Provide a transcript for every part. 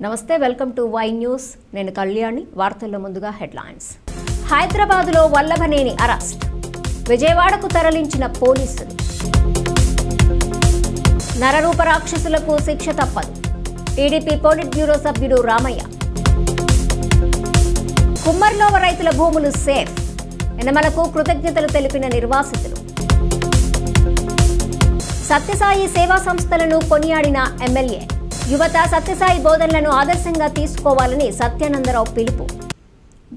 నమస్తే welcome to Y news నేను కళ్యాణి వార్తల్లో ముందుగా హెడ్లైన్స్ హైదరాబాద్లో వల్లభనేని అరెస్ట్ విజయవాడకు తరలించిన పోలీసులు నరరూప రాక్షసులకు శిక్ష తప్పదు టీడీపీ పోలిట్ బ్యూరో సభ్యుడు రామయ్య కుమ్మర్లోవ రైతుల భూములు సేఫ్ యనమలకు కృతజ్ఞతలు తెలిపిన నిర్వాసితులు సత్యసాయి సేవా సంస్థలను కొనియాడిన ఎమ్మెల్యే యువత సత్యసాయి బోధనలను ఆదర్శంగా తీసుకోవాలని సత్యానందరావు పిలుపు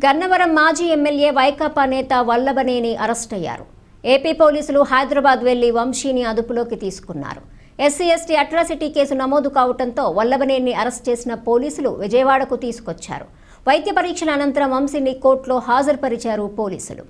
గన్నవరం మాజీ ఎమ్మెల్యే వైకాపా నేత వల్లభనేని అరెస్ట్ అయ్యారు. ఏపీ పోలీసులు హైదరాబాద్ వెళ్లి వంశీని అదుపులోకి తీసుకున్నారు. ఎస్సీ/ఎస్టీ అట్రాసిటీ కేసు నమోదు కావడంతో వల్లభనేని అరెస్ట్ చేసిన పోలీసులు విజయవాడకు తీసుకొచ్చారు. వైద్య పరీక్షల అనంతరం వంశీని కోర్టులో హాజరుపరిచారు పోలీసులు.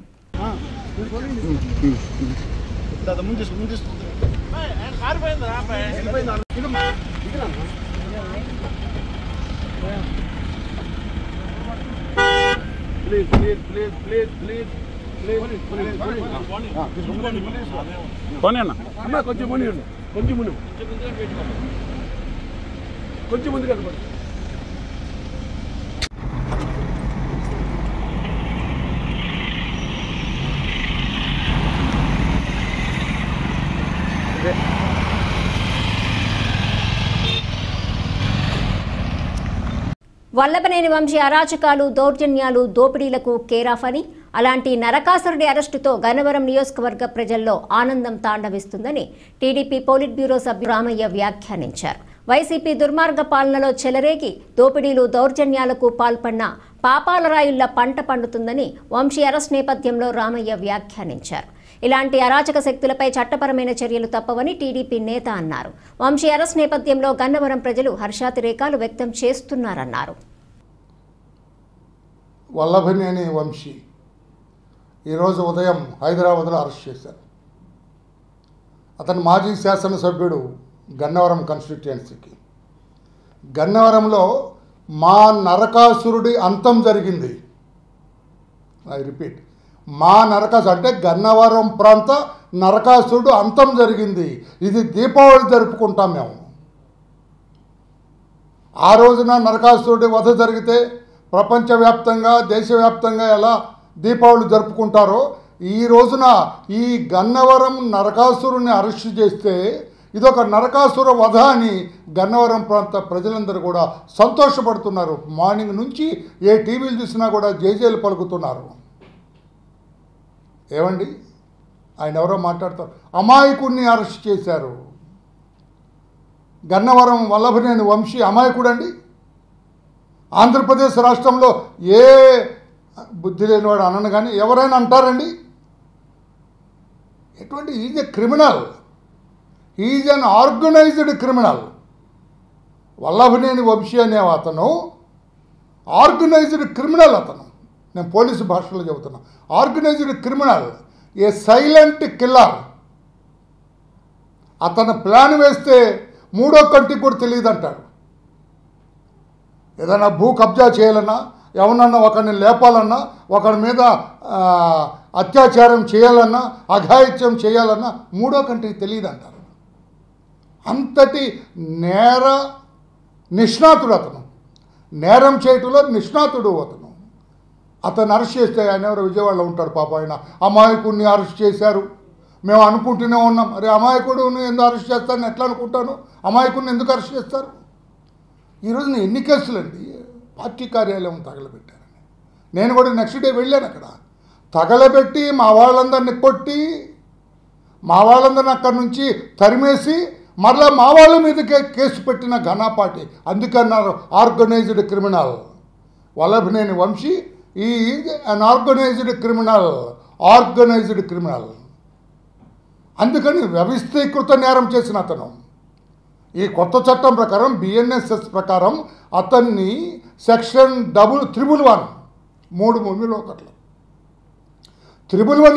కొంచెం ముందు కదా వల్లభనేని వంశీ అరాచకాలు దౌర్జన్యాలు దోపిడీలకు కేరాఫ్ అని అలాంటి నరకాసురుడి అరెస్టుతో గన్నవరం నియోజకవర్గ ప్రజల్లో ఆనందం తాండవిస్తుందని టీడీపీ పోలిట్ బ్యూరో సభ్యుడు రామయ్య వ్యాఖ్యానించారు. వైసీపీ దుర్మార్గ పాలనలో చెలరేగి దోపిడీలు దౌర్జన్యాలకు పాల్పడిన పాపాల రాయుళ్ల పంట పండుతుందని వంశీ అరెస్ట్ నేపథ్యంలో రామయ్య వ్యాఖ్యానించారు. ఇలాంటి అరాచక శక్తులపై చట్టపరమైన చర్యలు తప్పవని టీడీపీ నేత అన్నారు. వంశీ అరెస్ట్ నేపథ్యంలో గన్నవరం ప్రజలు హర్షాతిరేకాలు వ్యక్తం చేస్తున్నారన్నారు. వల్లభనేని వంశీ ఈరోజు ఉదయం హైదరాబాద్లో అరెస్ట్ చేశారు. అతను మాజీ శాసనసభ్యుడు గన్నవరం కాన్స్టిట్యుయెన్సీకి. గన్నవరంలో మా నరకాసురుడి అంతం జరిగింది. ఐ రిపీట్, మా నరకాసుడు అంటే గన్నవరం ప్రాంత నరకాసురుడు అంతం జరిగింది. ఇది దీపావళి జరుపుకుంటాం మేము. ఆ రోజున నరకాసురుడి వధ జరిగితే ప్రపంచవ్యాప్తంగా దేశవ్యాప్తంగా ఎలా దీపావళి జరుపుకుంటారో ఈ రోజున ఈ గన్నవరం నరకాసురుని అరెస్ట్ చేస్తే ఇదొక నరకాసుర వధ అని గన్నవరం ప్రాంత ప్రజలందరూ కూడా సంతోషపడుతున్నారు. మార్నింగ్ నుంచి ఏ టీవీలు చూసినా కూడా జేజేలు పలుకుతున్నారు. ఏమండి, ఆయన ఎవరో మాట్లాడతారు. అమాయకుడిని అరెస్ట్ చేశారు. గన్నవరం వల్లభనేని వంశీ అమాయకుడండి. ఆంధ్రప్రదేశ్ రాష్ట్రంలో ఏ బుద్ధి లేనివాడు అనను కానీ ఎవరైనా అంటారండి? ఎటువంటి is a criminal, is an organised criminal. Vallabhaneni Vamsi అనే అతను ఆర్గనైజ్డ్ క్రిమినల్. అతను, నేను పోలీసు భాషలో చెబుతున్నా, organized criminal, a silent killer. అతను ప్లాన్ వేస్తే మూడో కంటికి కూడా తెలియదు అంటాడు. ఏదైనా భూ కబ్జా చేయాలన్నా, ఎవరన్నా ఒకరిని లేపాలన్నా, ఒకరి మీద అత్యాచారం చేయాలన్నా, అఘాయిత్యం చేయాలన్నా మూడో కంటికి తెలియదు అంటారు. అంతటి నేర నిష్ణాతుడు అతను. నేరం చేయటంలో నిష్ణాతుడు అతను. అతను అరెస్ట్ చేస్తే ఆయన ఎవరో విజయవాడలో ఉంటాడు. పాప ఆయన అమాయకుడిని అరెస్ట్ చేశారు. మేము అనుకుంటూనే ఉన్నాం, అరే అమాయకుడిని ఎందుకు అరెస్ట్ చేస్తారని ఎట్లా అనుకుంటాను? అమాయకుడిని ఎందుకు అరెస్ట్ చేస్తారు? ఈరోజున ఎన్ని కేసులండి? పార్టీ కార్యాలయం తగలబెట్టారని. నేను కూడా నెక్స్ట్ డే వెళ్ళాను. అక్కడ తగలబెట్టి మా వాళ్ళందరినీ కొట్టి, మా వాళ్ళందరినీ అక్కడి నుంచి తరిమేసి మరలా మా వాళ్ళ మీదకే కేసు పెట్టిన ఘనపాటి. అందుకన్నారు organised criminal. Vallabhaneni Vamsi is an organised criminal, organised criminal. అందుకని వ్యవస్థీకృత నేరం చేసిన అతను. ఈ కొత్త చట్టం ప్రకారం బిఎన్ఎస్ఎస్ ప్రకారం అతన్ని సెక్షన్ 311 311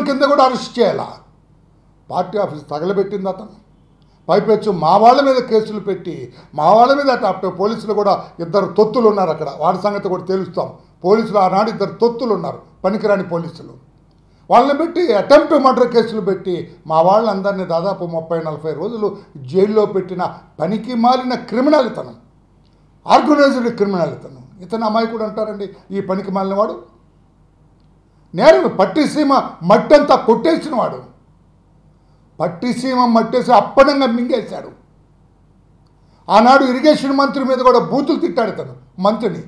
కింద కూడా అరెస్ట్ చేయాల. పార్టీ ఆఫీస్ తగలబెట్టింది అతను. పైపెచ్చు మా వాళ్ళ మీద కేసులు పెట్టి, మా వాళ్ళ మీద అటు పోలీసులు కూడా ఇద్దరు తొత్తులు ఉన్నారు అక్కడ. వాడి సంగతి కూడా తెలుస్తాం. పోలీసులు ఆనాడు ఇద్దరు తొత్తులు ఉన్నారు, పనికిరాని పోలీసులు. వాళ్ళని పెట్టి అటెంప్ట్ మర్డర్ కేసులు పెట్టి మా వాళ్ళందరినీ దాదాపు 30-40 రోజులు జైల్లో పెట్టిన పనికి మాలిన క్రిమినల్ ఇతను. ఆర్గనైజ్డ్ క్రిమినల్ ఇతను అమాయకుడు అంటారండి ఈ పనికి మాలిన వాడు. నేరం పట్టిసీమ మట్టి అంతా కొట్టేసిన వాడు, పట్టిసీమ మట్టేసి అప్పనంగా మింగేశాడు. ఆనాడు ఇరిగేషన్ మంత్రి మీద కూడా బూతులు తిట్టాడు తను మంత్రిని.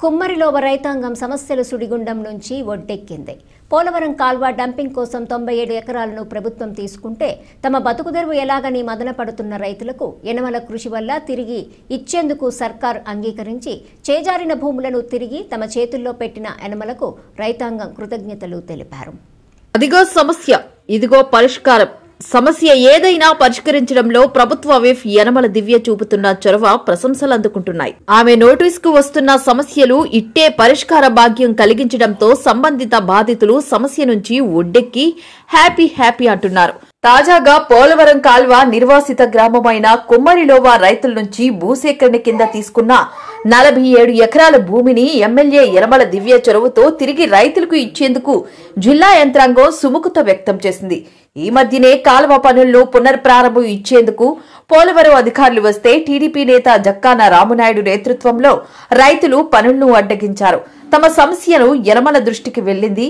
కుమ్మరిలో రైతాంగం సమస్యల సుడిగుండం నుంచి ఒడ్డెక్కింది. పోలవరం కాల్వ డంపింగ్ కోసం 97 ఎకరాలను ప్రభుత్వం తీసుకుంటే తమ బతుకుదెరువు ఎలాగని మదన పడుతున్న రైతులకు యనమల కృషి వల్ల తిరిగి ఇచ్చేందుకు సర్కార్ అంగీకరించి చేజారిన భూములను తిరిగి తమ చేతుల్లో పెట్టిన యనమలకు రైతాంగం కృతజ్ఞతలు తెలిపారు. అదిగో సమస్య, ఇదిగో పరిష్కారం. సమస్య ఏదైనా పరిష్కరించడంలో ప్రభుత్వ విప్ యనమల దివ్య చూపుతున్న చొరవ ప్రశంసలు అందుకుంటున్నాయి. ఆమె నోటీసుకు వస్తున్న సమస్యలు ఇట్టే పరిష్కార భాగ్యం కలిగించడంతో సంబంధిత బాధితులు సమస్య నుంచి ఒడ్డెక్కి హ్యాపీ అంటున్నారు. తాజాగా పోలవరం కాల్వ నిర్వాసిత గ్రామమైన కుమ్మరిలోవా రైతుల నుంచి భూసేకరణ కింద తీసుకున్న 47 ఎకరాల భూమిని ఎమ్మెల్యే యనమల దివ్య చొరవతో తిరిగి రైతులకు ఇచ్చేందుకు జిల్లా యంత్రాంగం సుముఖత వ్యక్తం చేసింది. ఈ మధ్యనే కాల్వ పనులను పునర్ప్రారంభం ఇచ్చేందుకు పోలవరం అధికారులు వస్తే టీడీపీ నేత జక్కాన రామనాయుడు నేతృత్వంలో రైతులు పనులను అడ్డగించారు. తమ సమస్యను యనమల దృష్టికి వెళ్లింది.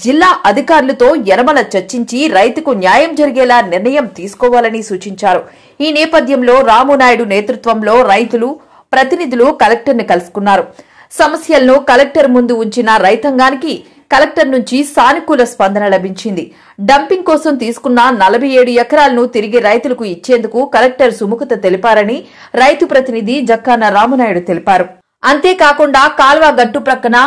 జిల్లా అధికారులతో యనమల చర్చించి రైతుకు న్యాయం జరిగేలా నిర్ణయం తీసుకోవాలని సూచించారు. ఈ నేపథ్యంలో రామనాయుడు నేతృత్వంలో రైతులు ప్రతినిధులు కలెక్టర్ని కలుసుకున్నారు. సమస్యలను కలెక్టర్ ముందు ఉంచిన రైతాంగానికి కలెక్టర్ నుంచి సానుకూల స్పందన లభించింది. డంపింగ్ కోసం తీసుకున్న 47 ఎకరాలను తిరిగి రైతులకు ఇచ్చేందుకు కలెక్టర్ సుముఖత తెలిపారని రైతు ప్రతినిధి జక్కాన రామనాయుడు తెలిపారు. అంతేకాకుండా కాల్వ గట్టు ప్రక్కన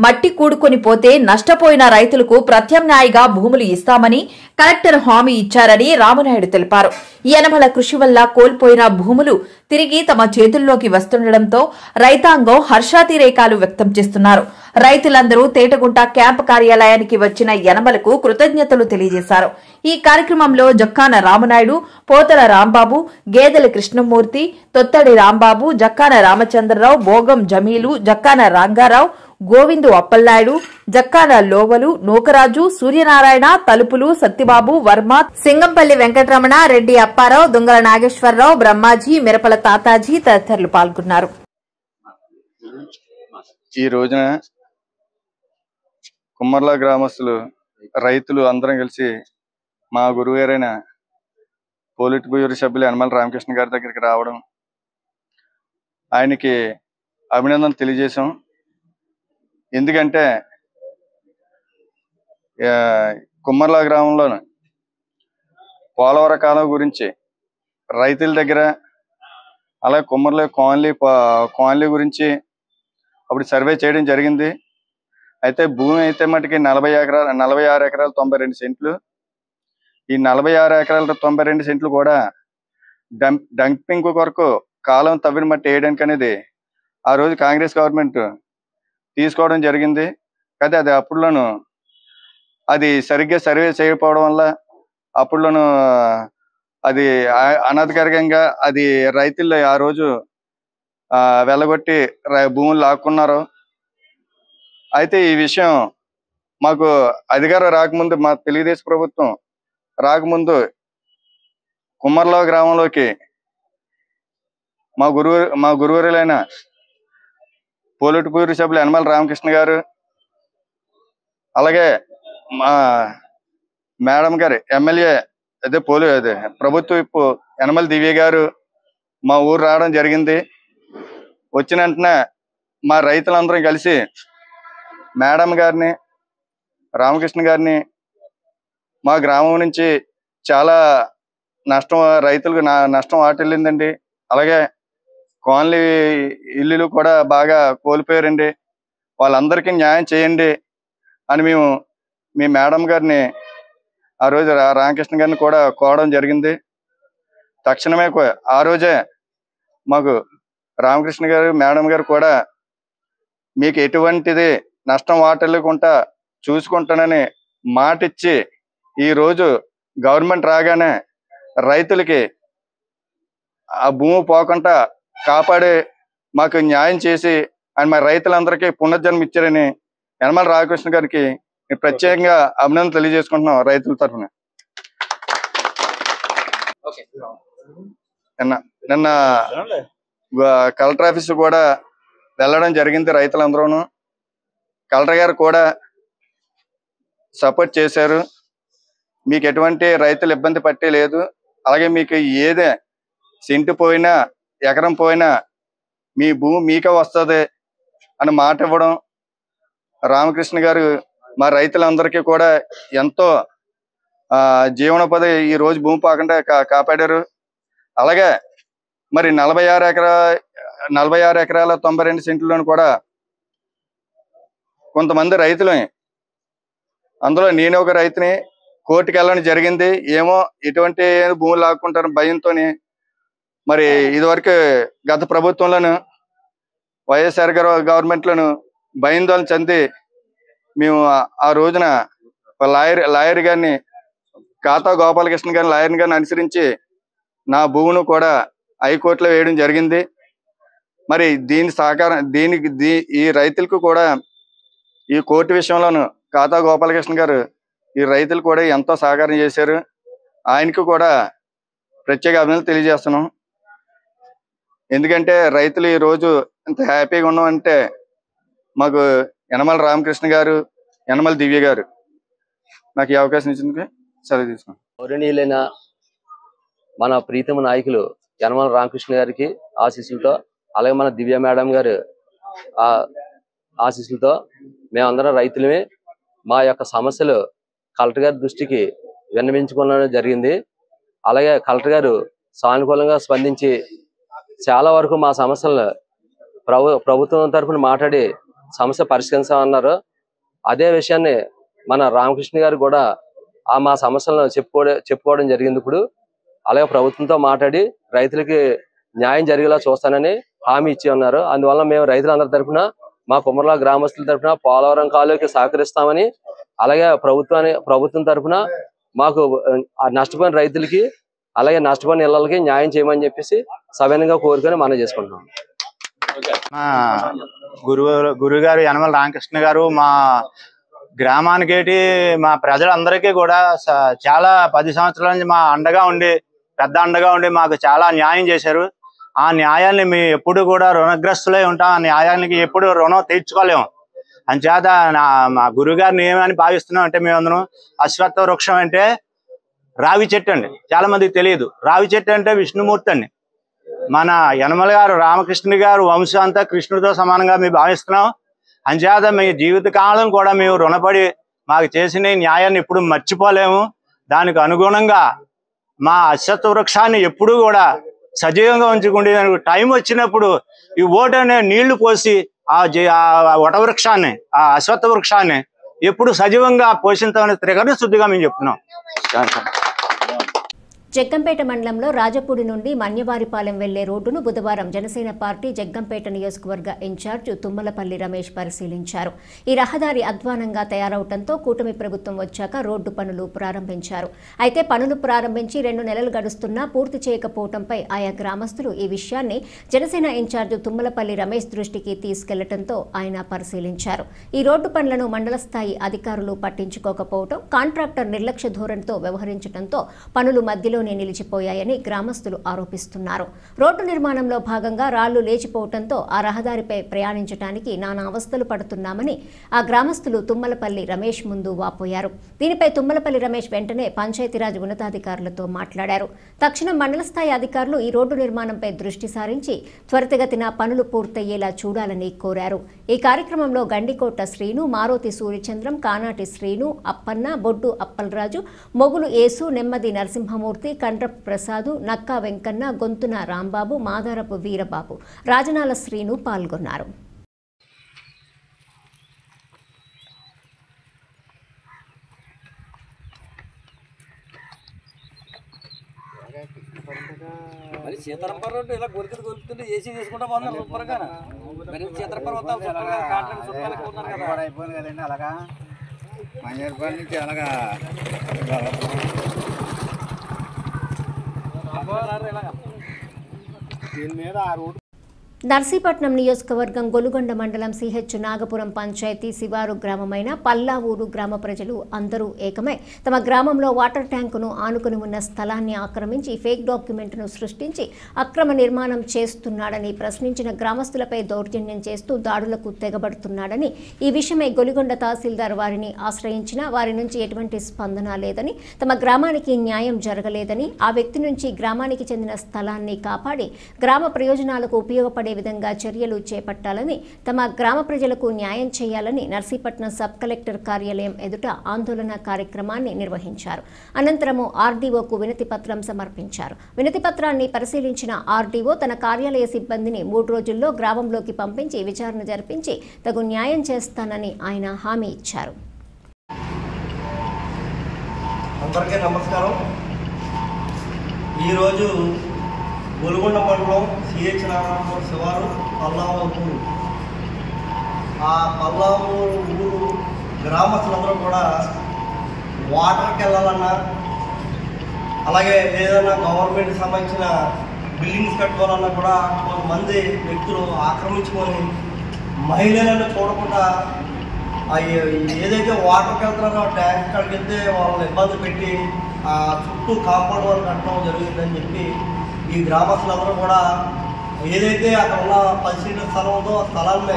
మట్టి కూడుకొని పోతే నష్టపోయిన రైతులకు ప్రత్యామ్నాయంగా భూములు ఇస్తామని కలెక్టర్ హామీ ఇచ్చారని రామనాయుడు తెలిపారు. యనమల కృషి వల్ల కోల్పోయిన భూములు తిరిగి తమ చేతుల్లోకి వస్తుండటంతో రైతాంగం హర్షాతిరేకాలు వ్యక్తం చేస్తున్నారు. రైతులందరూ తేటగుంట క్యాంపు కార్యాలయానికి వచ్చిన యనమలకు కృతజ్ఞతలు తెలియజేశారు. ఈ కార్యక్రమంలో జక్కాన రామనాయుడు, పోతల రాంబాబు, గేదెల కృష్ణమూర్తి, తొత్తడి రాంబాబు, జక్కాన రామచంద్రరావు, భోగం జమీలు, జక్కాన రంగారావు, గోవిందు అప్పల్నాయుడు, జక్కాన లోవలు, నూకరాజు, సూర్యనారాయణ, తలుపులు, సత్యబాబు, వర్మ, సింగంపల్లి వెంకటరమణ, రెడ్డి అప్పారావు, దుంగల నాగేశ్వరరావు, బ్రహ్మాజీ, మిరపల తాతాజీ తదితరులు పాల్గొన్నారు. ఈ రోజున కుమ్మర్ల గ్రామస్తులు రైతులు అందరం కలిసి మా గురువు గారైన పోలిట్ బ్యూరో సభ్యులు యనమల రామకృష్ణ గారి దగ్గరికి రావడం, ఆయనకి అభినందన తెలియజేశాం. ఎందుకంటే కుమ్మర్ల గ్రామంలో పోలవరం కాలం గురించి రైతుల దగ్గర, అలాగే కుమ్మర్ల కాలనీ గురించి అప్పుడు సర్వే చేయడం జరిగింది. అయితే భూమి అయితే మటుకి 46 ఎకరాలు 92 సెంట్లు. ఈ 46 ఎకరాల 92 సెంట్లు కూడా డంపింగ్ కొరకు కాలం తవ్విన మట్టి వేయడానికి అనేది ఆ రోజు కాంగ్రెస్ గవర్నమెంట్ తీసుకోవడం జరిగింది. అయితే అది అప్పుడులోను అది సరిగ్గా సర్వే చేయకపోవడం వల్ల అప్పుడులోను అది అనధికారికంగా అది రైతుల్లో ఆ రోజు వెళ్ళగొట్టి భూములు లాక్కున్నారు. అయితే ఈ విషయం మాకు అధికారం రాకముందు, మా తెలుగుదేశం ప్రభుత్వం రాకముందు కుమ్మర్ల గ్రామంలోకి మా గురువులైన పోలిట్ బ్యూరో సభ్యులు యనమల రామకృష్ణ గారు, అలాగే మా మేడం గారు ఎమ్మెల్యే అదే ప్రభుత్వ విప్ యనమల దివ్య గారు మా ఊరు రావడం జరిగింది. వచ్చిన వెంటనే మా రైతులందరం కలిసి మేడం గారిని, రామకృష్ణ గారిని, మా గ్రామం నుంచి చాలా రైతులకు నష్టం వాటిల్లిందండి. అలాగే కాలనీ ఇల్లులు కూడా బాగా కోల్పోయారండి. వాళ్ళందరికీ న్యాయం చేయండి అని మేము మీ మేడం గారిని ఆ రోజు రామకృష్ణ గారిని కూడా కోరడం జరిగింది. తక్షణమే ఆ రోజే మాకు రామకృష్ణ గారు, మేడం గారు కూడా మీకు ఎటువంటిది నష్టం వాటిల్లకుండా చూసుకుంటానని మాటిచ్చి ఈ రోజు గవర్నమెంట్ రాగానే రైతులకి ఆ భూమి పోకుండా కాపాడి మాకు న్యాయం చేసి ఆయన మా రైతులందరికీ పునర్జన్మ ఇచ్చారని యనమల రామకృష్ణ గారికి ప్రత్యేకంగా అభినందన తెలియజేసుకుంటున్నాం రైతుల తరఫున. నిన్న కలెక్టర్ ఆఫీస్ కూడా వెళ్ళడం జరిగింది. రైతులందరూ కలెక్టర్ గారు కూడా సపోర్ట్ చేశారు. మీకు ఎటువంటి రైతులు ఇబ్బంది పట్టే లేదు. అలాగే మీకు ఏదే సెంటు పోయినా ఎకరం పోయినా మీ భూమి మీకే వస్తుంది అని మాట ఇవ్వడం, రామకృష్ణ గారు మా రైతులందరికీ కూడా ఎంతో జీవనోపాధి ఈ రోజు భూమి పోకుండా కాపాడారు. అలాగే మరి 46 ఎకరాల 92 సెంట్లను కూడా కొంతమంది రైతులు, అందులో నేను ఒక రైతుని, కోర్టుకు వెళ్ళడం జరిగింది. ఏమో ఎటువంటి భూములు లాక్కుంటారు భయంతో. మరి ఇదివరకు గత ప్రభుత్వంలోను వైఎస్ఆర్ గవర్నమెంట్లను భయాందోళన చెంది మేము ఆ రోజున లాయర్ గారిని, కాతా గోపాలకృష్ణ గారిని, లాయర్ గారిని అనుసరించి నా భూమును కూడా హైకోర్టులో వేయడం జరిగింది. మరి దీని సహకారం ఈ రైతులకు కూడా ఈ కోర్టు విషయంలోను కాతా గోపాలకృష్ణ గారు ఈ రైతులు కూడా ఎంతో సహకారం చేశారు. ఆయనకు కూడా ప్రత్యేక అభినందనలు తెలియజేస్తున్నాం. ఎందుకంటే రైతులు ఈ రోజు ఇంత హ్యాపీగా ఉన్నామంటే మాకు యనమల రామకృష్ణ గారు, యనమల దివ్య గారు నాకు ఈ అవకాశం ఇచ్చేందుకు సెలవు తీసుకున్నాం. గౌరవనీయులైన మన ప్రీతమ నాయకులు యనమల రామకృష్ణ గారికి ఆశీస్సులతో, అలాగే మన దివ్య మేడం గారు ఆశీస్సులతో మేమందరం రైతులమే మా యొక్క సమస్యలు కలెక్టర్ గారి దృష్టికి విన్నవించుకోవడం జరిగింది. అలాగే కలెక్టర్ గారు సానుకూలంగా స్పందించి చాలా వరకు మా సమస్యలను ప్రభుత్వం తరఫున మాట్లాడి సమస్య పరిష్కరిస్తామన్నారు. అదే విషయాన్ని మన రామకృష్ణ గారు కూడా మా సమస్యలను చెప్పుకోవడం జరిగింది. ఇప్పుడు అలాగే ప్రభుత్వంతో మాట్లాడి రైతులకి న్యాయం జరిగేలా చూస్తానని హామీ ఇచ్చి ఉన్నారు. అందువల్ల మేము రైతులందరి తరఫున, మా కుమ్మర్ల గ్రామస్తుల తరఫున పోలవరం కాలువకి సహకరిస్తామని, అలాగే ప్రభుత్వం తరఫున మాకు నష్టపోయిన రైతులకి అలాగే నష్టపోయిన ఇళ్లకి న్యాయం చేయమని చెప్పేసి సవినయంగా కోరుకొని మనం చేసుకుంటున్నాం. మా గురుగారు యనమల రామకృష్ణ గారు మా గ్రామానికి, మా ప్రజలందరికీ కూడా చాలా 10 సంవత్సరాల నుంచి మా పెద్ద అండగా ఉండి మాకు చాలా న్యాయం చేశారు. ఆ న్యాయాన్ని మేము ఎప్పుడు కూడా రుణగ్రస్తులై ఉంటాం. ఆ న్యాయానికి ఎప్పుడు రుణం తీర్చుకోలేము. అంచేత మా గురుగారిని ఏమని భావిస్తున్నాం అంటే, మేమందరం అశ్వత్థ వృక్షం అంటే రావి చెట్టు అండి. చాలా మందికి తెలియదు. రావి చెట్టు అంటే విష్ణుమూర్తి అండి. మన యనమల గారు రామకృష్ణ గారు వంశం అంతా కృష్ణుడితో సమానంగా మేము భావిస్తున్నాం. అంచేత మీ జీవితకాలం కూడా మేము రుణపడి మాకు చేసిన న్యాయాన్ని ఎప్పుడు మర్చిపోలేము. దానికి అనుగుణంగా మా అశ్వత్థ వృక్షాన్ని ఎప్పుడూ కూడా సజీవంగా ఉంచుకుంటే, టైం వచ్చినప్పుడు ఈ ఓటు అనే నీళ్లు పోసి ఆ వటవృక్షాన్ని, ఆ అశ్వత్థ వృక్షాన్ని ఎప్పుడు సజీవంగా పోషించామని త్రికరణ శుద్ధిగా మేము చెప్తున్నాం. జగ్గంపేట మండలంలో రాజపూడి నుండి మన్యవారిపాలెం వెళ్లే రోడ్డును బుధవారం జనసేన పార్టీ జగ్గంపేట నియోజకవర్గ ఇన్ఛార్జ్ తుమ్మలపల్లి రమేష్ పరిశీలించారు. ఈ రహదారి అధ్వానంగా తయారవడంతో కూటమి ప్రభుత్వం వచ్చాక రోడ్డు పనులు ప్రారంభించారు. అయితే పనులు ప్రారంభించి 2 నెలలు గడుస్తున్నా పూర్తి చేయకపోవడంపై ఆయా గ్రామస్తులు ఈ విషయాన్ని జనసేన ఇన్ఛార్జ్ తుమ్మలపల్లి రమేష్ దృష్టికి తీసుకెళ్లడంతో ఆయన పరిశీలించారు. ఈ రోడ్డు పనులను మండల స్థాయి అధికారులు పట్టించుకోకపోవడం, కాంట్రాక్టర్ నిర్లక్ష్య ధోరణితో వ్యవహరించడంతో పనులు మధ్యలో నిలిచిపోయాయని గ్రామస్తులు ఆరోపిస్తున్నారు. రోడ్డు నిర్మాణంలో భాగంగా రాళ్లు లేచిపోవడంతో ఆ రహదారిపై ప్రయాణించడానికి నానా అవస్థలు పడుతున్నామని ఆ గ్రామస్తులు తుమ్మలపల్లి రమేష్ ముందు వాపోయారు. దీనిపై తుమ్మలపల్లి రమేష్ వెంటనే పంచాయతీరాజ్ ఉన్నతాధికారులతో మాట్లాడారు. తక్షణం మండల స్థాయి అధికారులు ఈ రోడ్డు నిర్మాణంపై దృష్టి సారించి త్వరితగతిన పనులు పూర్తయ్యేలా చూడాలని కోరారు. ఈ కార్యక్రమంలో గండికోట శ్రీను, మారోతి సూర్యచంద్రం, కానాటి శ్రీను, అప్పన్న, బొడ్డు అప్పలరాజు, మొగులు యేసు, నెమ్మది నరసింహమూర్తి, కండ్రపు ప్రసాదు, నక్కా వెంకన్న, గొంతున రాంబాబు, మాదారపు వీరబాబు, రాజనాల శ్రీను పాల్గొన్నారు. సీతారాంపురం రోడ్డు ఇలా గొరుకుతుంటే ఏసీ తీసుకుంటా పోతున్నారు సూపర్గా. మరి సీతారాంపురం వద్దాం సూపర్గా, కాంట్రాక్ట్ సూపర్గా పోతున్నారు కదా. అయిపోయింది కదండి అలాగా మంజర్పాల నుంచి అలాగా దీని మీద ఆ రోడ్డు. నర్సీపట్నం నియోజకవర్గం గొలుగొండ మండలం సిహెచ్ నాగపురం పంచాయతీ శివారు గ్రామమైన పల్లావూరు గ్రామ ప్రజలు అందరూ ఏకమై తమ గ్రామంలో వాటర్ ట్యాంకును ఆనుకుని ఉన్న స్థలాన్ని ఆక్రమించి ఫేక్ డాక్యుమెంట్ను సృష్టించి అక్రమ నిర్మాణం చేస్తున్నాడని ప్రశ్నించిన గ్రామస్తులపై దౌర్జన్యం చేస్తూ దాడులకు తెగబడుతున్నాడని ఈ విషయమై గొలుగొండ తహసీల్దార్ వారిని ఆశ్రయించినా వారి నుంచి ఎటువంటి స్పందన లేదని తమ గ్రామానికి న్యాయం జరగలేదని ఆ వ్యక్తి నుంచి గ్రామానికి చెందిన స్థలాన్ని కాపాడి గ్రామ ప్రయోజనాలకు ఉపయోగపడే విధంగా చర్యలు చేపట్టాలని తమ గ్రామ ప్రజలకు న్యాయం చేయాలని నర్సీపట్నం సబ్ కలెక్టర్ కార్యాలయం ఎదుట ఆందోళన కార్యక్రమాన్ని నిర్వహించారు. అనంతరము ఆర్డీఓకు వినతి పత్రం సమర్పించారు. వినతి పత్రాన్ని పరిశీలించిన ఆర్డీఓ తన కార్యాలయ సిబ్బందిని 3 రోజుల్లో గ్రామంలోకి పంపించి విచారణ జరిపించి తగు న్యాయం చేస్తానని ఆయన హామీ ఇచ్చారు. అందరికీ నమస్కారం. ఈరోజు గొలుగొండ మండలం సిహెచ్ నాగపురం శివారు పల్లావూరు, ఆ పల్లావూరు ఊరు గ్రామస్తులందరూ కూడా వాటర్కి వెళ్ళాలన్నా అలాగే ఏదైనా గవర్నమెంట్కి సంబంధించిన బిల్డింగ్స్ కట్టుకోవాలన్నా కూడా కొంతమంది వ్యక్తులు ఆక్రమించుకొని మహిళలను చూడకుండా ఏదైతే వాటర్కి వెళ్తున్నారో ట్యాంక్ కాడికి వెళ్తే వాళ్ళని ఇబ్బంది పెట్టి ఆ చుట్టూ కాంపౌండ్ వాళ్ళు కట్టడం జరిగిందని చెప్పి ఈ గ్రామస్తులందరూ కూడా ఏదైతే అక్కడ ఉన్న 10 సెంట్ల స్థలం ఉందో ఆ స్థలాన్ని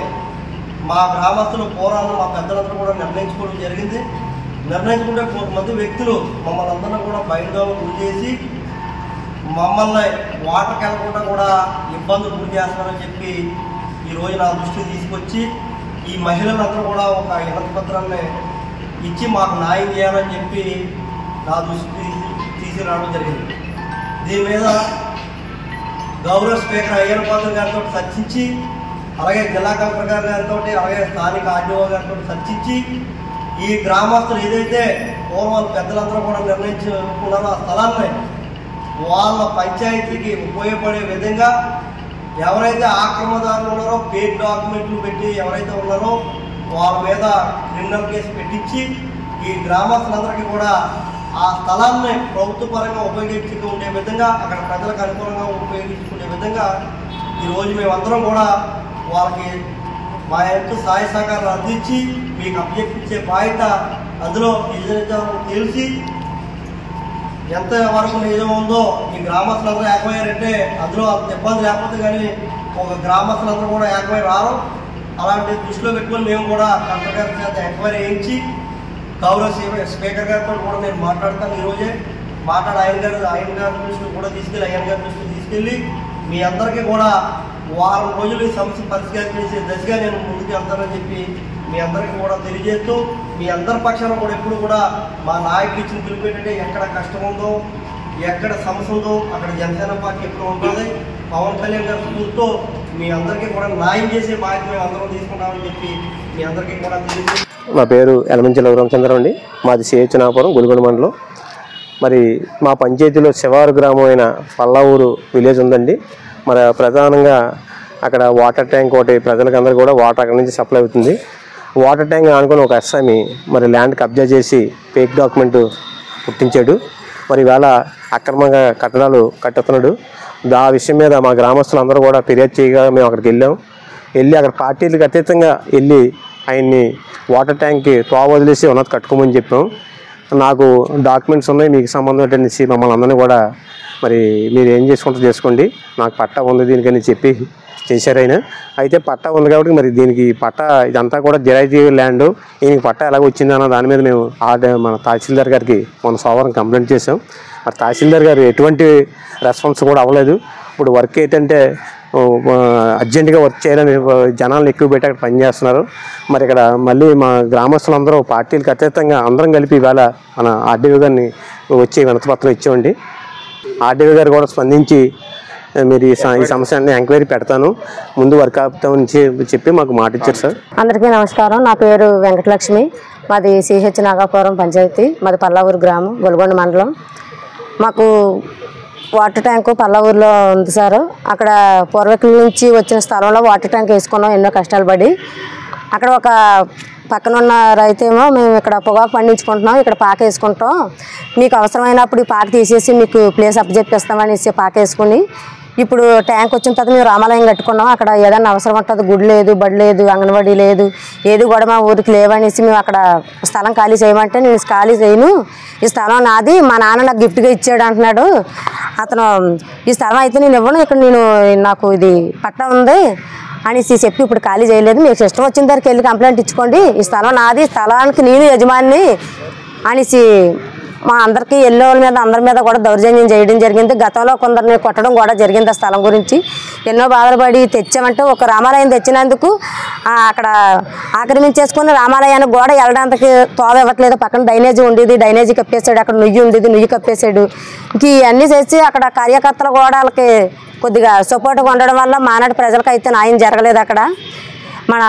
మా గ్రామస్తులు పోరాలను మా పెద్దలందరూ కూడా నిర్ణయించుకోవడం జరిగింది. నిర్ణయించుకుంటే కొంతమంది వ్యక్తులు మమ్మల్ని అందరూ కూడా బయటలో గురి చేసి మమ్మల్ని వాటర్కి వెళ్ళకుండా కూడా ఇబ్బందులు గురి చేస్తున్నారని చెప్పి ఈరోజు నా దృష్టికి తీసుకొచ్చి ఈ మహిళలందరూ కూడా ఒక వినతి పత్రాన్ని ఇచ్చి మాకు న్యాయం చేయాలని చెప్పి నా దృష్టికి తీసుకురావడం జరిగింది. దీని మీద గౌరవ స్పీకర్ అయ్యన్న పాత్ర గారితో చర్చించి అలాగే జిల్లా కలెక్టర్ గారితో అలాగే స్థానిక ఆర్డీఓ గారితో చర్చించి ఈ గ్రామస్తులు ఏదైతే పూర్వం పెద్దలందరూ కూడా నిర్ణయించుకున్నారో ఆ స్థలాన్ని వాళ్ళ పంచాయతీకి ఉపయోగపడే విధంగా ఎవరైతే ఆక్రమణదారులు ఉన్నారో ఫేక్ డాక్యుమెంట్లు పెట్టి ఎవరైతే ఉన్నారో వాళ్ళ మీద క్రిమినల్ కేసు పెట్టించి ఈ గ్రామస్తులందరికీ కూడా ఆ స్థలాన్ని ప్రభుత్వ పరంగా ఉపయోగించుకునే విధంగా అక్కడ ప్రజలకు అనుకూలంగా ఉపయోగించుకునే విధంగా ఈరోజు మేమందరం కూడా వాళ్ళకి మా యొక్క సహాయ సహకారాలు అందించి మీకు అభ్యర్థించే బాధ్యత అందులో నిజాలు తెలిసి ఎంత వరకు నిజం ఉందో ఈ గ్రామస్తులందరూ ఏకమయ్యారంటే అందులో అంత ఇబ్బంది లేకపోతే కానీ ఒక గ్రామస్తులందరూ కూడా ఏకమై రారు. అలాంటి దృష్టిలో పెట్టుకొని మేము కూడా కలెక్టర్ గారి చేత ఎంక్వైరీ చేయించి గౌరవ స్పీకర్ గారితో కూడా నేను మాట్లాడతాను. ఈరోజే ఆయన గారి దృష్టికి కూడా తీసుకెళ్ళి మీ అందరికీ కూడా వారం రోజులు ఈ సమస్య పరిష్కారం చేసే దశగా నేను ముందుకు వెళ్తానని చెప్పి మీ అందరికీ కూడా తెలియజేస్తూ మీ అందరి పక్షాన కూడా ఎప్పుడు కూడా మా నాయకులు ఇచ్చిన పిలుపు ఏంటంటే ఎక్కడ కష్టం ఉందో ఎక్కడ సమస్య ఉందో అక్కడ జనసేన పార్టీ ఎప్పుడు ఉంటుంది. పవన్ కళ్యాణ్ గారి స్ఫూర్తితో మీ అందరికీ కూడా న్యాయం చేసే బాధ్యత మేము అందరం తీసుకుంటామని చెప్పి మీ అందరికీ కూడా తెలియజేస్తాం. నా పేరు ఎలమంచిల రామచంద్రరావు అండి. మాది సిహెచ్ నాగపురం గొలుగొండ మండలం. మరి మా పంచాయతీలో శివారు గ్రామం అయిన పల్లావూరు విలేజ్ ఉందండి. మరి ప్రధానంగా అక్కడ వాటర్ ట్యాంక్ ఒకటి ప్రజలకు అందరూ కూడా వాటర్ అక్కడి నుంచి సప్లై అవుతుంది. వాటర్ ట్యాంక్ అనుకుని ఒక ఎస్ఐని మరి ల్యాండ్ కబ్జా చేసి ఫేక్ డాక్యుమెంట్ పుట్టించాడు. మరి ఇవాళ అక్రమంగా కట్టడాలు కట్టుతున్నాడు. ఆ విషయం మీద మా గ్రామస్తులందరూ కూడా ఫిర్యాదు చేయగా మేము అక్కడికి వెళ్ళి అక్కడ పార్టీలకు అతీతంగా వెళ్ళి ఆయన్ని వాటర్ ట్యాంక్కి తోవ వదిలేసి ఉన్నది కట్టుకోమని చెప్పాం. నాకు డాక్యుమెంట్స్ ఉన్నాయి, మీకు సంబంధం ఏంటనేసి మమ్మల్ని అందరినీ కూడా మరి మీరు ఏం చేసుకుంటూ చేసుకోండి, నాకు పట్టా ఉంది దీనికని చెప్పి చేశారు ఆయన. అయితే పట్టా ఉంది కాబట్టి మరి దీనికి పట్టా ఇదంతా కూడా జిరాయితీ ల్యాండ్, ఈయనకి పట్టా ఎలాగ వచ్చింది అన్న దాని మీద మేము మన తహసీల్దార్ గారికి మొన్న సోమవారం కంప్లైంట్ చేసాం. మరి తహసీల్దార్ గారు ఎటువంటి రెస్పాన్స్ కూడా అవ్వలేదు. ఇప్పుడు వర్క్ ఏంటంటే అర్జెంటుగా వర్క్ చేయాలని జనాలను ఎక్కువ పెట్టి అక్కడ పనిచేస్తున్నారు. మరి ఇక్కడ మళ్ళీ మా గ్రామస్తులందరూ పార్టీలకు అతీతంగా అందరం కలిపి ఇవాళ మన ఆర్డీఓ గారిని వచ్చి వినతిపత్రం ఇచ్చామండి. ఆర్డీఓ గారు కూడా స్పందించి మీరు ఈ సమస్యని ఎంక్వైరీ పెడతాను, ముందు వర్క్ ఆపుతామని చెప్పి మాకు మాట ఇచ్చారు సార్. అందరికీ నమస్కారం. నా పేరు వెంకటలక్ష్మి. మాది సిహెచ్ నాగపురం పంచాయతీ, మాది పల్లావూరు గ్రామం, గొలుగొండ మండలం. మాకు వాటర్ ట్యాంకు పల్లావూరులో ఉంది సార్. అక్కడ పూర్వీకుల నుంచి వచ్చిన స్థలంలో వాటర్ ట్యాంక్ వేసుకున్నాం ఎన్నో కష్టాలు పడి. అక్కడ ఒక పక్కనున్న రైతేమో మేము ఇక్కడ పొగాకు పండించుకుంటున్నాం, ఇక్కడ పాక వేసుకుంటాం, మీకు అవసరమైనప్పుడు ఈ పాక తీసేసి మీకు ప్లేస్ అప్పచెప్పిస్తామనేసి పాక వేసుకుని ఇప్పుడు ట్యాంక్ వచ్చిన తర్వాత మేము రామాలయం కట్టుకున్నాం. అక్కడ ఏదైనా అవసరం ఉంటుంది, గుడి లేదు, బడి లేదు, అంగన్వాడీ లేదు, ఏది కూడా మా ఊరికి లేవనేసి మేము అక్కడ స్థలం ఖాళీ చేయమంటే నేను ఖాళీ చేయను, ఈ స్థలం నాది, మా నాన్న నాకు గిఫ్ట్గా ఇచ్చాడు అంటున్నాడు అతను. ఈ స్థలం అయితే నేను ఇవ్వను, ఇక్కడ నాకు ఇది పట్టా ఉంది అనేసి చెప్పి ఇప్పుడు ఖాళీ చేయలేదు. మీకు ఇష్టం వచ్చిన దగ్గరికి వెళ్ళి కంప్లైంట్ ఇచ్చుకోండి, ఈ స్థలం నాది, స్థలానికి నేను యజమాని అనేసి మా అందరికీ ఎల్లోళ్ళ మీద అందరి మీద కూడా దౌర్జన్యం చేయడం జరిగింది. గతంలో కొందరిని కొట్టడం కూడా జరిగింది. ఆ స్థలం గురించి ఎన్నో బాధలు పడి తెచ్చామంటే ఒక రామాలయం తెచ్చినందుకు అక్కడ ఆక్రమించేసుకుని రామాలయానికి కూడా వెళ్ళడానికి తోవ ఇవ్వట్లేదు. పక్కన డ్రైనేజీ ఉండేది, డ్రైనేజీ కప్పేసాడు, అక్కడ నుయ్యి ఉండేది, నుయ్యి కప్పేసాడు. ఇంక ఇవన్నీ చేసి అక్కడ కార్యకర్తలు కూడా వాళ్ళకి కొద్దిగా సపోర్ట్గా ఉండడం వల్ల మానాడు ప్రజలకు అయితే న్యాయం జరగలేదు. అక్కడ మన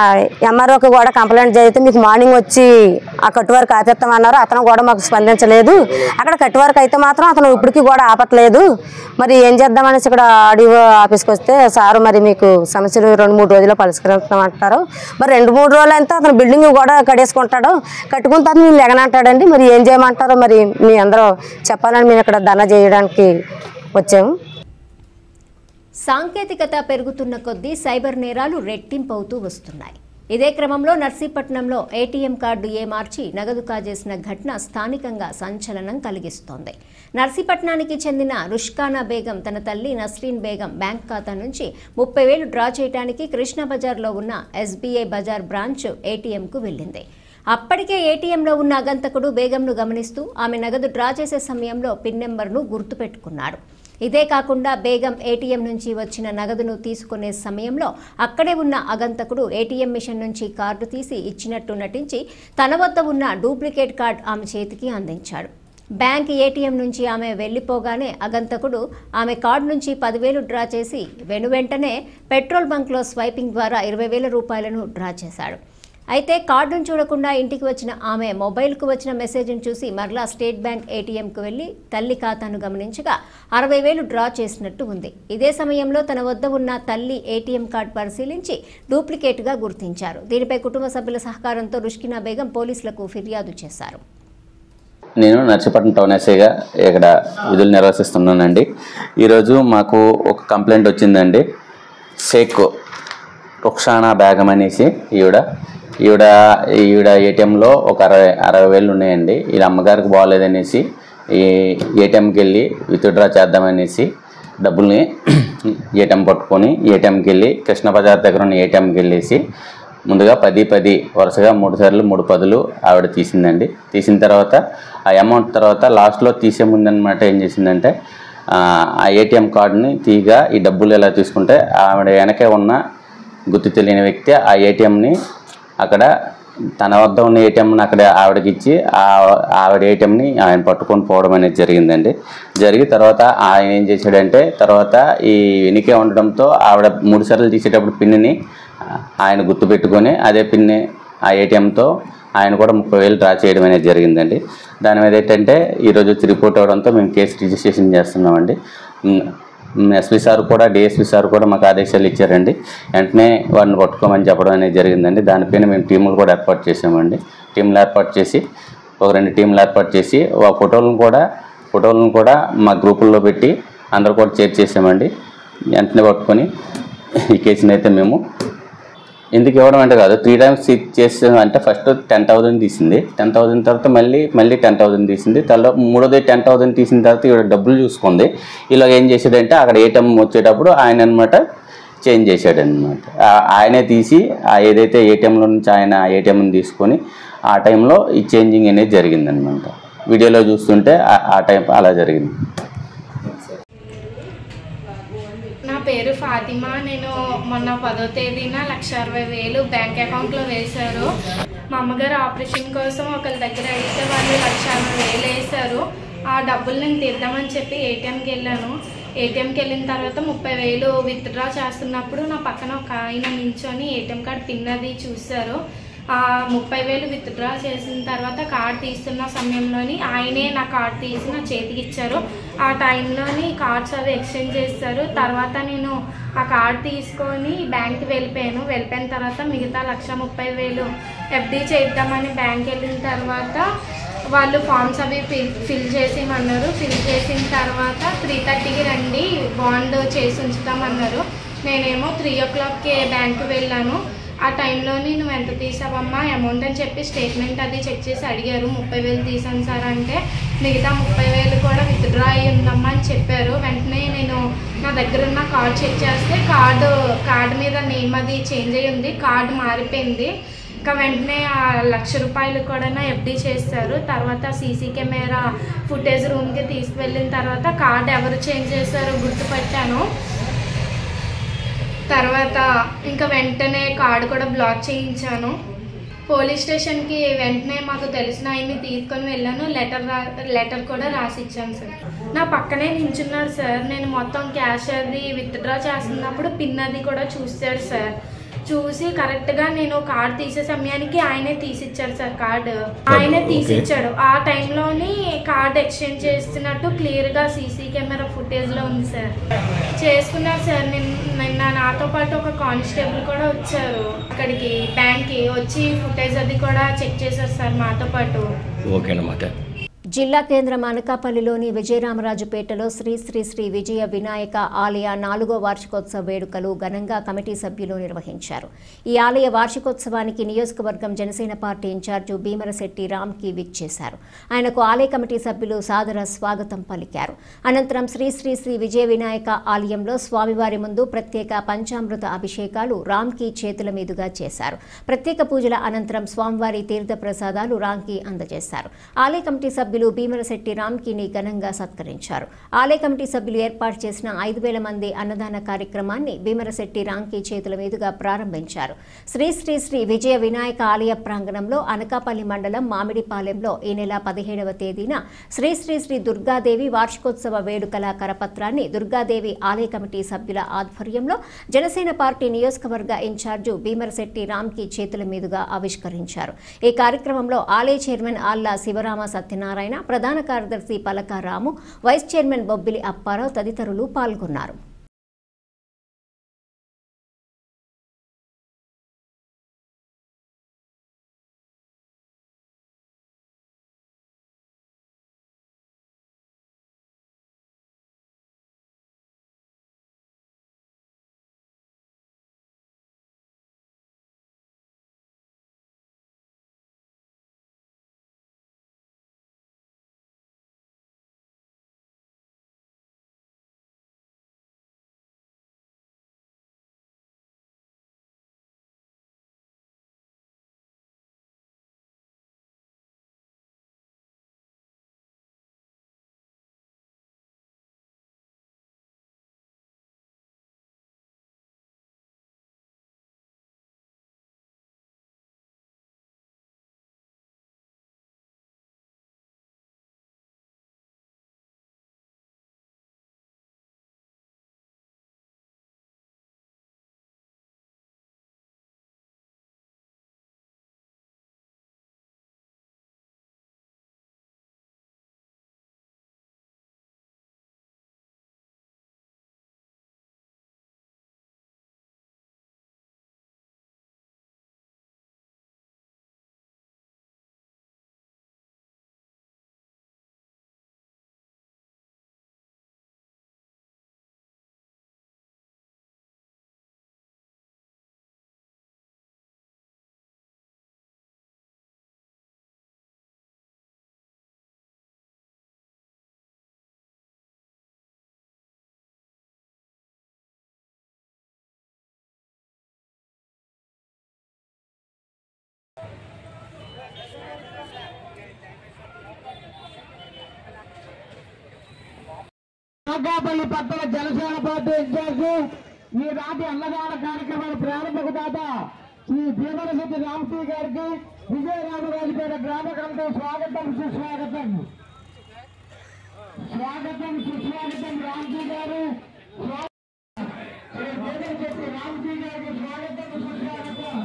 ఎంఆర్ఓకి కూడా కంప్లైంట్ చేస్తే మీకు మార్నింగ్ వచ్చి ఆ కట్టు వరకు ఆపేస్తామన్నారు, అతను కూడా మాకు స్పందించలేదు. అక్కడ కట్టు వరకు అయితే మాత్రం అతను ఇప్పటికీ కూడా ఆపట్లేదు. మరి ఏం చేద్దామనేసి ఇక్కడ ఆర్డీఓ ఆఫీస్కి వస్తే సారు మరి మీకు సమస్యలు 2-3 రోజుల్లో పరిష్కరిస్తామంటారు. మరి 2-3 రోజులు అయితే అతను బిల్డింగ్ కూడా కట్టేసుకుంటాడు, కట్టుకున్న తర్వాత మీరు లెగనంటాడండి. మరి ఏం చేయమంటారో మరి మీ అందరూ చెప్పాలని మేము ఇక్కడ ధర్నా చేయడానికి వచ్చాము. సాంకేతికత పెరుగుతున్న కొద్దీ సైబర్ నేరాలు రెట్టింపవుతూ వస్తున్నాయి. ఇదే క్రమంలో నర్సీపట్నంలో ఏటీఎం కార్డు మార్చి నగదు కాజేసిన ఘటన స్థానికంగా సంచలనం కలిగిస్తోంది. నర్సీపట్నానికి చెందిన రుష్కానా బేగం తన తల్లి నస్రీన్ బేగం బ్యాంక్ ఖాతా నుంచి 30,000 డ్రా చేయడానికి కృష్ణ బజార్లో ఉన్న ఎస్బీఐ బజార్ బ్రాంచ్ ఏటీఎంకు వెళ్ళింది. అప్పటికే ఏటీఎంలో ఉన్న అగంతకుడు బేగంను గమనిస్తూ ఆమె నగదు డ్రా చేసే సమయంలో పిన్ నెంబర్ను గుర్తుపెట్టుకున్నాడు. ఇదే కాకుండా బేగం ఏటీఎం నుంచి వచ్చిన నగదును తీసుకునే సమయంలో అక్కడే ఉన్న అగంతకుడు ఏటీఎం మిషన్ నుంచి కార్డు తీసి ఇచ్చినట్టు నటించి తన వద్ద ఉన్న డూప్లికేట్ కార్డు ఆమె చేతికి అందించాడు. బ్యాంక్ ఏటీఎం నుంచి ఆమె వెళ్లిపోగానే అగంతకుడు ఆమె కార్డు నుంచి 10,000 డ్రా చేసి వెనువెంటనే పెట్రోల్ బంక్లో స్వైపింగ్ ద్వారా 20,000 రూపాయలను డ్రా చేశాడు. అయితే కార్డును చూడకుండా ఇంటికి వచ్చిన ఆమె మొబైల్కు వచ్చిన మెసేజ్ను చూసి మరలా స్టేట్ బ్యాంక్ ఏటీఎంకు వెళ్లి తల్లి ఖాతాను గమనించగా 60,000 డ్రా చేసినట్టు ఉంది. ఇదే సమయంలో తన వద్ద ఉన్న తల్లి ఏటీఎం కార్డు పరిశీలించి డూప్లికేట్గా గుర్తించారు. దీనిపై కుటుంబ సభ్యుల సహకారంతో రుష్కినా బేగం పోలీసులకు ఫిర్యాదు చేశారు. నేను నర్సీపట్నం టౌన్ ఎస్ఐగా ఇక్కడ విధులు నిర్వహిస్తున్నానండి. ఈరోజు మాకు ఒక కంప్లైంట్ వచ్చిందండి. షేక్ రుక్షానా బేగం అనేసి ఈవిడ ఏటీఎంలో ఒక 60,000 ఉన్నాయండి. వీళ్ళ అమ్మగారికి బాగోలేదనేసి ఈ ఏటీఎంకి వెళ్ళి విత్డ్రా చేద్దామనేసి డబ్బుల్ని ఏటీఎం పట్టుకొని ఏటీఎంకి వెళ్ళి కృష్ణ బజార్ దగ్గర ఉన్న ఏటీఎంకి వెళ్ళేసి ముందుగా 10 వరుసగా 3 సార్లు 3 10లు ఆవిడ తీసిందండి. తీసిన తర్వాత ఆ అమౌంట్ తర్వాత లాస్ట్లో తీసే ముందనమాట ఏం చేసిందంటే ఆ ఏటీఎం కార్డుని తీగా ఈ డబ్బులు ఎలా తీసుకుంటే ఆవిడ వెనకే ఉన్న గుర్తు తెలియని వ్యక్తి ఆ ఏటీఎంని అక్కడ తన వద్ద ఉన్న ఏటీఎంని అక్కడ ఆవిడకి ఇచ్చి ఆవిడ ఏటీఎంని ఆయన పట్టుకొని పోవడం అనేది జరిగిందండి. జరిగి తర్వాత ఆయన ఏం చేశాడంటే తర్వాత ఈ వెనుకే ఉండడంతో ఆవిడ 3 సార్లు తీసేటప్పుడు పిన్ని ఆయన గుర్తుపెట్టుకొని అదే పిన్ని ఆ ఏటీఎంతో ఆయన కూడా 30,000 డ్రా చేయడం అనేది జరిగిందండి. దాని మీద ఏంటంటే ఈరోజు వచ్చి రిపోర్ట్ అవ్వడంతో మేము కేసు రిజిస్ట్రేషన్ చేస్తున్నామండి. ఎస్పీ సార్ కూడా డిఎస్పీ సార్ కూడా మాకు ఆదేశాలు ఇచ్చారండి. వెంటనే వాడిని పట్టుకోమని చెప్పడం అనేది జరిగిందండి. దానిపైన మేము టీములు కూడా ఏర్పాటు చేసామండి. టీంలు ఏర్పాటు చేసి ఒక 2 టీంలు ఏర్పాటు చేసి ఆ ఫోటోలను కూడా మా గ్రూపుల్లో పెట్టి అందరూ కూడా చేర్చేసామండి. వెంటనే పట్టుకొని ఈ కేసుని అయితే మేము ఎందుకు ఇవ్వడం అంటే కాదు 3 times చేసాం అంటే ఫస్ట్ 10,000 తీసింది. 10,000 తర్వాత మళ్ళీ 10,000 తీసింది. తర్వాత మూడోది 10,000 తీసిన తర్వాత ఇవి డబ్బులు చూసుకుంది. ఇలాగ ఏం చేసాడంటే అక్కడ ఏటీఎం వచ్చేటప్పుడు ఆయన అనమాట చేంజ్ చేశాడనమాట. ఆయనే తీసి ఏదైతే ఏటీఎంలో నుంచి ఆయన ఏటీఎంని తీసుకొని ఆ టైంలో ఈ చేంజింగ్ అనేది జరిగిందనమాట. వీడియోలో చూస్తుంటే ఆ టైం అలా జరిగింది. నా పేరు ఫాతిమా. నేను మొన్న 10వ తేదీన 1,60,000 బ్యాంక్ అకౌంట్లో వేశారు. మా అమ్మగారు ఆపరేషన్ కోసం ఒకరి దగ్గర అయితే వాళ్ళు 1,60,000 వేశారు. ఆ డబ్బులు నేను తీద్దామని చెప్పి ఏటీఎంకి వెళ్ళాను. ఏటీఎంకి వెళ్ళిన తర్వాత 30,000 విత్డ్రా చేస్తున్నప్పుడు నా పక్కన ఒక ఆయన నించొని ఏటీఎం కార్డు పిన్ అది చూశారు. 30,000 విత్డ్రా చేసిన తర్వాత కార్డు తీస్తున్న సమయంలోని ఆయనే నా కార్డు తీసి నా చేతికి ఇచ్చారు. ఆ టైంలోని కార్డ్స్ అవి ఎక్స్చేంజ్ చేస్తారు. తర్వాత నేను ఆ కార్డు తీసుకొని బ్యాంక్కి వెళ్ళిపోయిన తర్వాత మిగతా 1,30,000 ఎఫ్డీ చేద్దామని బ్యాంక్ వెళ్ళిన తర్వాత వాళ్ళు ఫామ్స్ అవి ఫిల్ చేసేయమన్నారు. ఫిల్ చేసిన తర్వాత 3:30కి రండి బాండ్ చేసి ఉంచుతామన్నారు. నేనేమో 3 o'clockకి బ్యాంకు వెళ్ళాను. ఆ టైంలోని నువ్వు ఎంత తీసావమ్మా అమౌంట్ అని చెప్పి స్టేట్మెంట్ అది చెక్ చేసి అడిగారు. 30,000 తీసాను సార్ అంటే మిగతా 30,000 కూడా విత్డ్రా అయ్యి ఉందమ్మా అని చెప్పారు. వెంటనే నేను నా దగ్గర ఉన్న కార్డ్ చెక్ చేస్తే కార్డు మీద నేమ్ అది చేంజ్ అయ్యి ఉంది, కార్డు మారిపోయింది. ఇంకా వెంటనే ఆ ₹1,00,000 కూడా FD చేస్తారు. తర్వాత సీసీ కెమెరా ఫుటేజ్ రూమ్కి తీసుకువెళ్ళిన తర్వాత కార్డు ఎవరు చేంజ్ చేశారో గుర్తుపట్టాను. తర్వాత ఇంకా వెంటనే కార్డు కూడా బ్లాక్ చేయించాను. పోలీస్ స్టేషన్కి వెంటనే మాకు తెలిసిన ఆయన్ని తీసుకొని వెళ్ళాను. లెటర్ కూడా రాసి ఇచ్చాను సార్. నా పక్కనే నించున్నాడు సార్. నేను మొత్తం క్యాష్ అది విత్డ్రా చేస్తున్నప్పుడు పిన్ అది కూడా చూసాడు సార్. చూసి కరెక్ట్గా నేను కార్డు తీసే సమయానికి ఆయనే తీసిచ్చాడు సార్. కార్డు ఆయనే తీసిచ్చాడు. ఆ టైంలోని కార్డు ఎక్స్చేంజ్ చేస్తున్నట్టు క్లియర్గా సీసీ కెమెరా ఫుటేజ్లో ఉంది సార్. చేసుకున్నారు సార్. నిన్న నాతో పాటు ఒక కానిస్టేబుల్ కూడా వచ్చారు అక్కడికి బ్యాంక్కి వచ్చి ఫుటేజ్ అది కూడా చెక్ చేశారు సార్ మాతో పాటు. ఓకేనమాట. జిల్లా కేంద్రం అనకాపల్లిలోని విజయరామరాజుపేటలో శ్రీ శ్రీ శ్రీ విజయ వినాయక ఆలయ 4వ వార్షికోత్సవ వేడుకలు ఘనంగా కమిటీ సభ్యులు నిర్వహించారు. ఈ ఆలయ వార్షికోత్సవానికి నియోజకవర్గం జనసేన పార్టీ ఇన్ఛార్జు భీమరశెట్టి రామ్కి విచ్చేశారు. ఆయనకు ఆలయ కమిటీ సభ్యులు సాదర స్వాగతం పలికారు. అనంతరం శ్రీ శ్రీ శ్రీ విజయ వినాయక ఆలయంలో స్వామివారి ముందు ప్రత్యేక పంచామృత అభిషేకాలు రామ్కి చేతుల మీదుగా చేశారు. ప్రత్యేక పూజల అనంతరం స్వామివారి తీర్థ ప్రసాదాలు రామ్కి అందజేశారు. ఆలయ కమిటీ సభ్యులు భీమరశెట్టి రామ్కిని ఘనంగా సత్కరించారు. ఆలయ కమిటీ సభ్యులు ఏర్పాటు చేసిన 5,000 మంది అన్నదాన కార్యక్రమాన్ని భీమరశెట్టి రామ్కి చేతుల మీదుగా ప్రారంభించారు. శ్రీ శ్రీ శ్రీ విజయ వినాయక ఆలయ ప్రాంగణంలో అనకాపల్లి మండలం మామిడిపాలెంలో ఈ నెల 17వ తేదీన శ్రీ శ్రీ శ్రీ దుర్గాదేవి వార్షికోత్సవ వేడుకల కరపత్రాన్ని దుర్గాదేవి ఆలయ కమిటీ సభ్యుల ఆధ్వర్యంలో జనసేన పార్టీ నియోజకవర్గ ఇన్ఛార్జు భీమరశెట్టి రామ్కి చేతుల మీదుగా ఆవిష్కరించారు. ఈ కార్యక్రమంలో ఆలయ చైర్మన్ ఆళ్ల శివరామ సత్యనారాయణ, ప్రధాన కార్యదర్శి పలక రాము, వైస్ చైర్మన్ బొబ్బిలి అప్పారావు తదితరులు పాల్గొన్నారు. అనకాపల్లి పట్టణ జనసేన పార్టీ ఇన్ఛార్జి ఈ నాటి అన్నదాన కార్యక్రమాల ప్రారంభకు దాత శ్రీ భీమరశెట్టి రామ్కి గారికి విజయరామరాజుపేట గ్రామ కమిటీ స్వాగతం సుస్వాగతం. స్వాగతం సుస్వాగతం రామ్జీ గారు. శ్రీ భీమరశెట్టి రామ్జీ గారికి స్వాగతం సుస్వాగతం.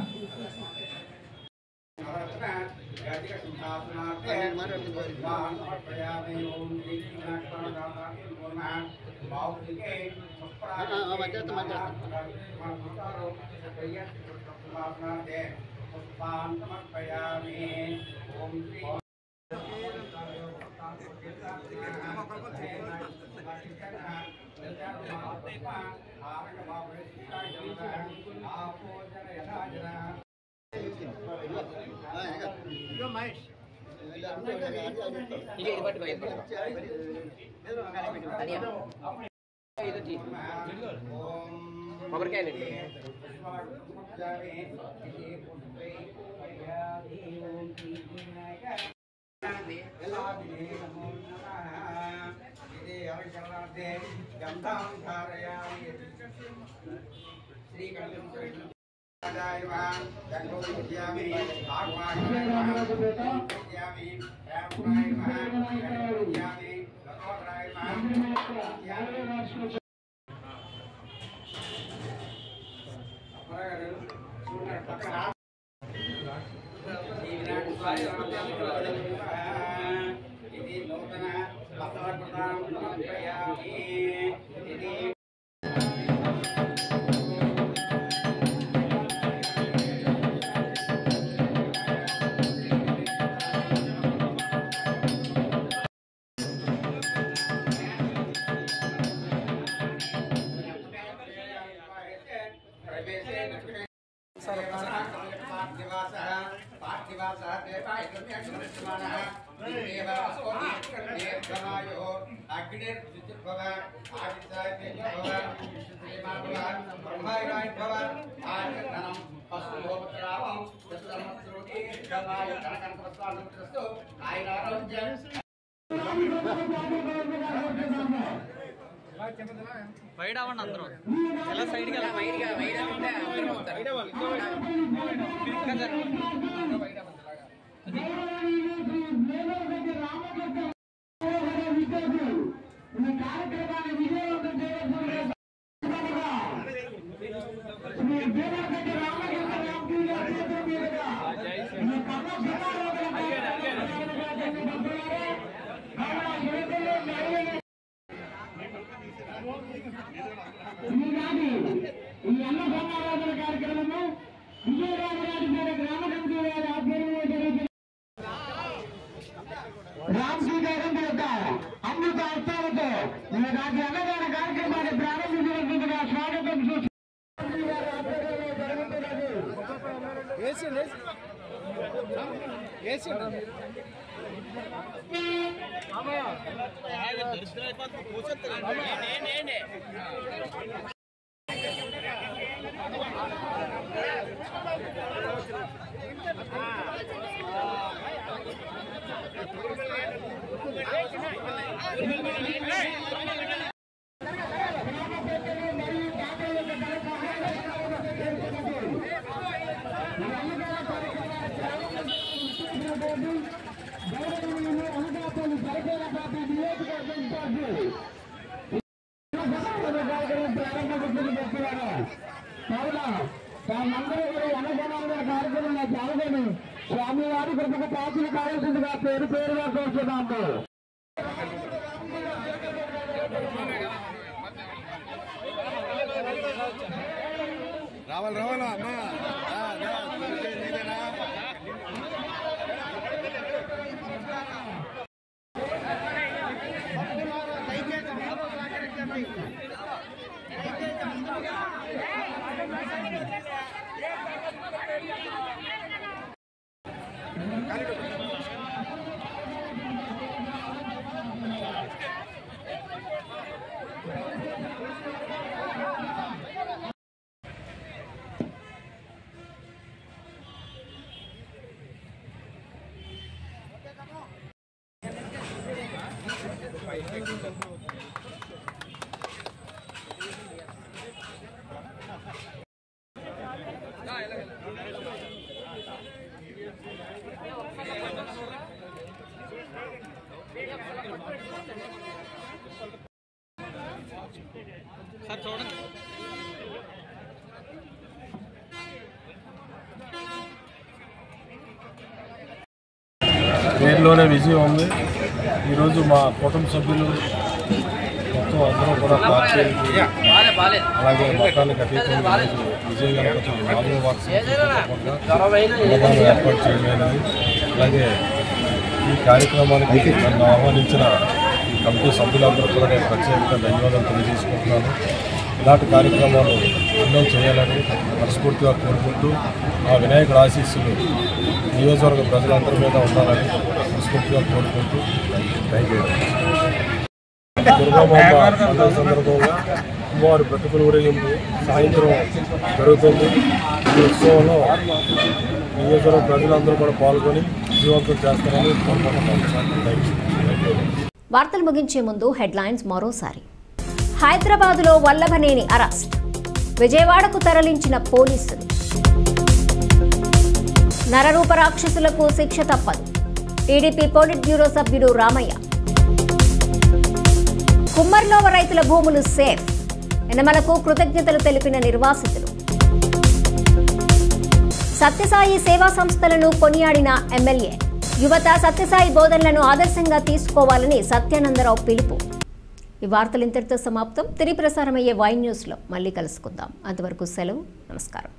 వైడ్ అవ్వండి అందరూ ఎలా సైడ్కి స్వామివారి కృపకు పాత్రలు కావాల్సిందిగా పేరు పేరుగా కోరుతున్నాము. రావాలా అమ్మా సార్ చూడండి. పేరులోనే విజయం ఉంది. ఈరోజు మా కుటుంబ సభ్యులు మొత్తం అందరూ కూడా పార్టీ అలాగే మతాలకు అతీతంగా విజయ గణపతి 4వ వార్షికోత్సవం ఏర్పాటు చేయలేదు. అలాగే ఈ కార్యక్రమానికి నన్ను ఆహ్వానించిన ఈ కమిటీ సభ్యులందరూ కూడా నేను ప్రత్యేకంగా ధన్యవాదాలు తెలియజేసుకుంటున్నాను. ఇలాంటి కార్యక్రమాలు ఎన్నో చేయాలని మనస్ఫూర్తిగా కోరుకుంటూ ఆ వినాయకుడి ఆశీస్సులు నియోజకవర్గ ప్రజలందరి మీద ఉండాలని మనస్ఫూర్తిగా కోరుకుంటూ థ్యాంక్ యూ. దుర్గామాంబ పండుగ సందర్భంగా అమ్మవారి ప్రతికూల ఊరేగింపు సాయంత్రం జరుగుతుంది. ఈ ఉత్సవంలో నియోజకవర్గ ప్రజలందరూ కూడా పాల్గొని విజయవంతం చేస్తారని కోరుకుంటున్నాను. వార్తలు ముగించే ముందు హెడ్లైన్స్ మరోసారి. హైదరాబాదులో వల్లభనేని అరెస్ట్, విజయవాడకు తరలించిన పోలీసులు. నరరూప రాక్షసులకు శిక్ష తప్పదు, టీడీపీ పోలిట్ బ్యూరో సభ్యుడు రామయ్య. కుమ్మర్లోవ రైతుల భూములు సేఫ్, యనమలకు కృతజ్ఞతలు తెలిపిన నిర్వాసితులు. సత్యసాయి సేవా సంస్థలను కొనియాడిన ఎమ్మెల్యే, యువత సత్యసాయి బోధనలను ఆదర్శంగా తీసుకోవాలని సత్యానందరావు పిలుపు. ఈ వార్తలు ఇంతటితో సమాప్తం. తిరిగి ప్రసారమయ్యే వై న్యూస్లో మళ్ళీ కలుసుకుందాం. అంతవరకు సెలవు, నమస్కారం.